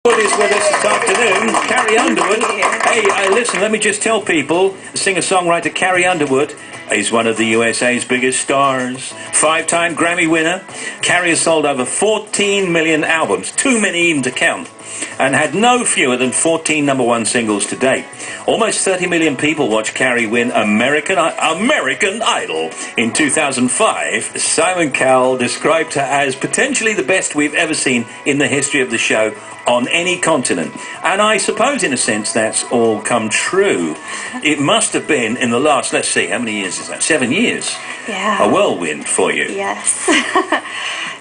Underwood is with us this afternoon. Carrie Underwood. Hey, listen, let me just tell people, singer-songwriter Carrie Underwood is one of the USA's biggest stars. 5-time Grammy winner. Carrie has sold over 14 million albums, too many even to count, and had no fewer than 14 number-one singles to date. Almost 30 million people watched Carrie win American Idol in 2005. Simon Cowell described her as potentially the best we've ever seen in the history of the show on any continent. And I suppose, in a sense, that's all come true. It must have been in the last, let's see, how many years is that? 7 years. Yeah. A whirlwind for you. Yes.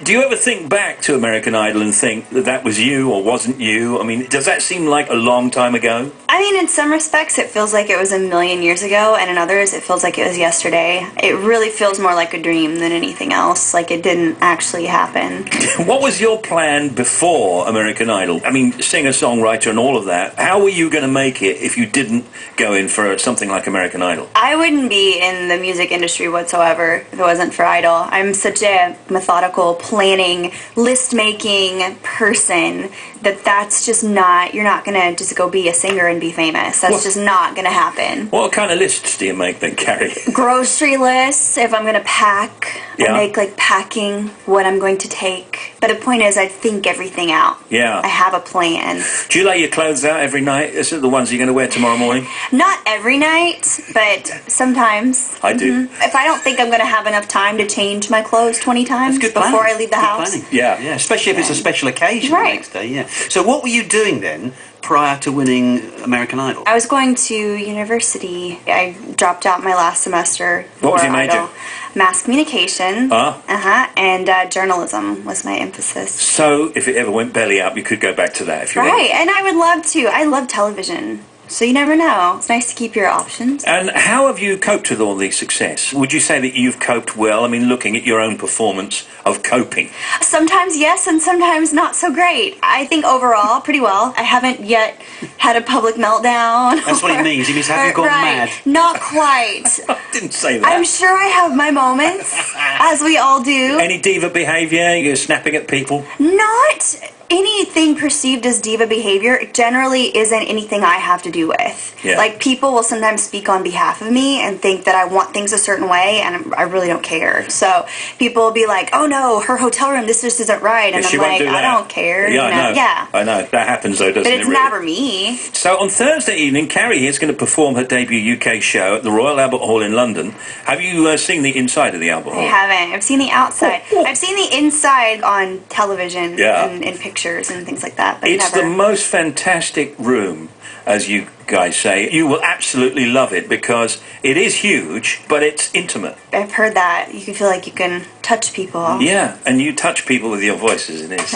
Do you ever think back to American Idol and think that that was you or wasn't you? I mean, does that seem like a long time ago? I mean, in some respects, it feels like it was a million years ago, and in others, it feels like it was yesterday. It really feels more like a dream than anything else, like it didn't actually happen. What was your plan before American Idol? I mean, singer-songwriter and all of that. How were you going to make it if you didn't go in for something like American Idol? I wouldn't be in the music industry whatsoever if it wasn't for Idol. I'm such a methodical, planning, list-making person that's just not, you're not going to just go be a singer and be famous. That's just not going to happen. What kind of lists do you make then, Carrie? Grocery lists, if I'm going to pack. I make like packing what I'm going to take. But the point is, I think everything out. Yeah. I have a plan. Do you lay your clothes out every night? Is it the ones you're going to wear tomorrow morning? Not every night, but sometimes. I do. If I don't think I'm going to have enough time to change my clothes 20 times before I leave the house. Planning. Yeah. Yeah, especially if it's a special occasion Right. the next day, yeah. So what were you doing then prior to winning American Idol? I was going to university. I dropped out my last semester. What was your for major? Idol. Mass communication. And journalism was my emphasis. So if it ever went belly up, you could go back to that if you Right, wanted. and I would love to. I love television. So you never know. It's nice to keep your options. And how have you coped with all the success? Would you say that you've coped well? I mean, looking at your own performance of coping. Sometimes yes, and sometimes not so great. I think overall, pretty well. I haven't yet had a public meltdown. That's what it means. It means have you gone mad? Not quite. I didn't say that. I'm sure I have my moments, as we all do. Any diva behaviour? You're snapping at people? Not anything perceived as diva behavior generally isn't anything I have to do with. Yeah. Like, people will sometimes speak on behalf of me and think that I want things a certain way, and I really don't care. So people will be like, oh no, her hotel room, this just isn't right. And She I'm won't like, do that. I don't care. Yeah, you know? I know. Yeah. I know. That happens though, doesn't But it? it's really? never me. So on Thursday evening, Carrie is going to perform her debut UK show at the Royal Albert Hall in London. Have you seen the inside of the Albert Hall? I haven't. I've seen the outside. I've seen the inside on television and in pictures and things like that. But It's never. the most fantastic room, as you guys say. You will absolutely love it because it is huge, but it's intimate. I've heard that. You can feel like you can touch people. Yeah, and you touch people with your voices, it is.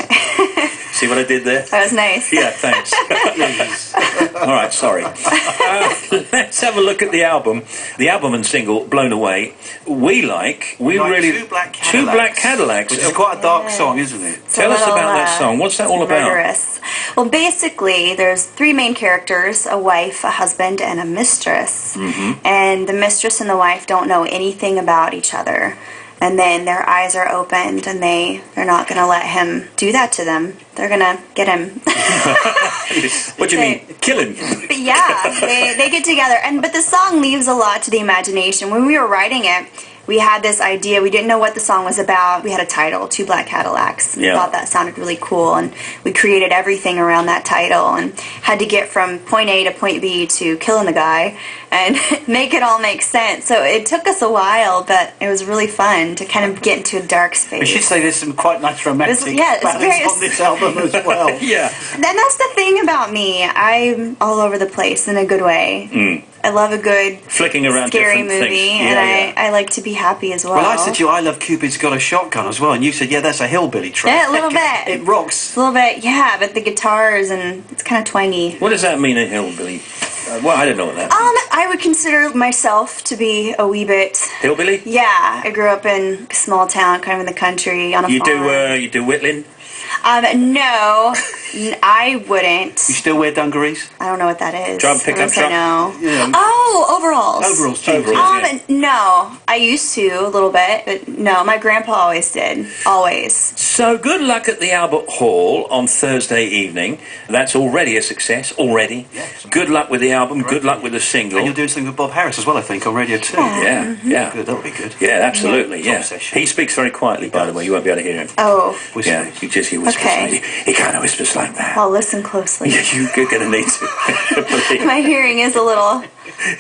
See what I did there? That was nice. Yeah, thanks. All right, sorry. Let's have a look at the album. The album and single, Blown Away. We really... Two Black Cadillacs. Two Black Cadillacs. Which is quite a dark song, isn't it? Tell us about that song. What's that all about? Murderous. Well, basically, there's three main characters, a wife, a husband, and a mistress. Mm-hmm. And the mistress and the wife don't know anything about each other. And then their eyes are opened, and they're not going to let him do that to them. They're going to get him. What do you mean? Kill him? But yeah, they get together. But the song leaves a lot to the imagination. When we were writing it, we had this idea. We didn't know what the song was about. We had a title, Two Black Cadillacs. And we thought that sounded really cool. And we created everything around that title and had to get from point A to point B to killing the guy and make it all make sense. So it took us a while, but it was really fun to kind of get into a dark space. We should say there's some quite nice romantic ballads on this album as well. Yeah. And that's the thing about me. I'm all over the place in a good way. Mm. I love a good flicking around scary different movie, things. and I like to be happy as well. Well, I said to you, I love Cupid's Got a Shotgun as well, and you said, yeah, that's a hillbilly track. Yeah, a little bit. It rocks. A little bit, yeah, but the guitars, and it's kind of twangy. What does that mean, a hillbilly? Well, I don't know what that means. I would consider myself to be a wee bit Hillbilly? Yeah, I grew up in a small town, kind of in the country, on a farm. You do whittling? No, I wouldn't. You still wear dungarees? I don't know what that is. Pickup truck? No. Yeah. Oh, overalls. Overalls, yeah. No. I used to a little bit, but no, my grandpa always did. Always. So good luck at the Albert Hall on Thursday evening. That's already a success, already. Yes. Good luck with the album, good luck with the single. And you're doing something with Bob Harris as well, I think, on radio too. Yeah, yeah. Good, that'll be good. Yeah, absolutely, yeah. Session. He speaks very quietly, by the way. You won't be able to hear him. Oh. Whispers. Yeah, you just hear whispers. Okay. He kind of whispers like that. I'll listen closely. You're going to need to. Believe. My hearing is a little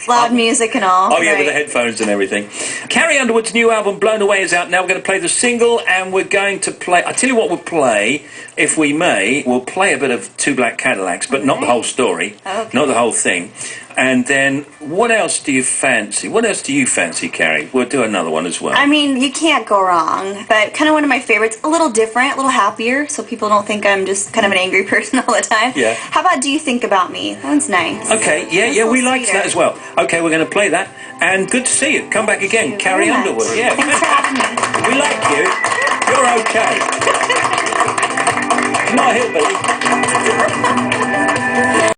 loud music and all. Oh, yeah, with the right. headphones and everything. Carrie Underwood's new album, Blown Away, is out now. We're going to play the single, and we're going to play... I'll tell you what we'll play, if we may. We'll play a bit of Two Black Cadillacs, but not the whole story. Okay. Not the whole thing. And then, what else do you fancy? What else do you fancy, Carrie? We'll do another one as well. I mean, you can't go wrong, but kind of one of my favorites, a little different, a little happier, so people don't think I'm just kind of an angry person all the time. Yeah. How about Do You Think About Me? That one's nice. Okay, yeah, we liked that as well. Okay, we're going to play that, and good to see you. Come back again, Carrie very much. Underwood. Yeah, Thanks for having me. we like you. You're okay. You're not a hillbilly.